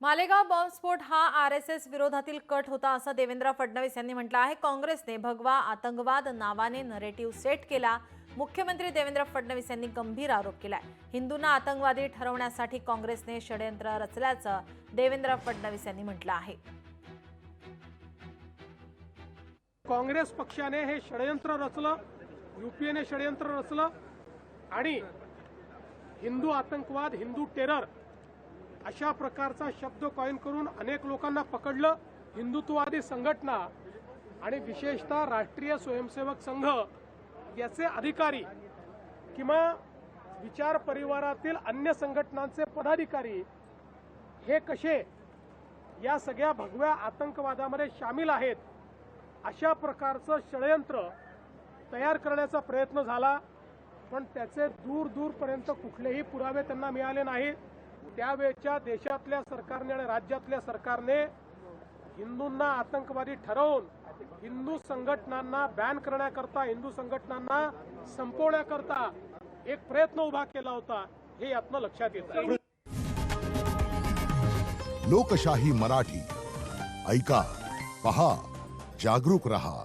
मालेगाव बॉम्बस्फोट हा आरएसएस विरोधातील कट होता असं देवेंद्र फडणवीस यांनी म्हटलं आहे। काँग्रेसने भगवा आतंकवाद नावाने नरेटिव्ह सेट केला। मुख्यमंत्री देवेंद्र फडणवीस यांनी गंभीर आरोप केलाय। हिंदूंना आतंकवादी ठरवण्यासाठी काँग्रेसने षडयंत्र रचल्याचं देवेंद्र फडणवीस यांनी म्हटलं आहे। काँग्रेस पक्षाने हे षडयंत्र रचलं, यूपीएने षडयंत्र रचलं आणि हिंदू आतंकवाद, हिंदू टेरर अशा प्रकारचा शब्द कॉइन करून अनेक लोकांना पकडलं। हिंदुत्ववादी संघटना आणि विशेषतः राष्ट्रीय स्वयंसेवक संघ याचे अधिकारी किंवा विचार परिवारातील अन्य संघटनांचे पदाधिकारी हे कसे या सगळ्या भगव्या आतंकवादामध्ये सामील आहेत अशा प्रकारचं षडयंत्र तयार करण्याचा प्रयत्न झाला, पण त्याचे दूरपर्यंत कुठलेही पुरावे त्यांना मिळाले नाही। त्यावेळच्या देशातल्या सरकारने आणि राज्यातल्या सरकारने हिंदूंना आतंकवादी ठरवून हिंदू संघटनांना बॅन करण्याकरता, हिंदू संघटनांना संपवण्याकरता एक प्रयत्न उभा केला होता, हे यातनं लक्षात येतं। लोकशाही मराठी ऐका, पहा, जागरूक रहा।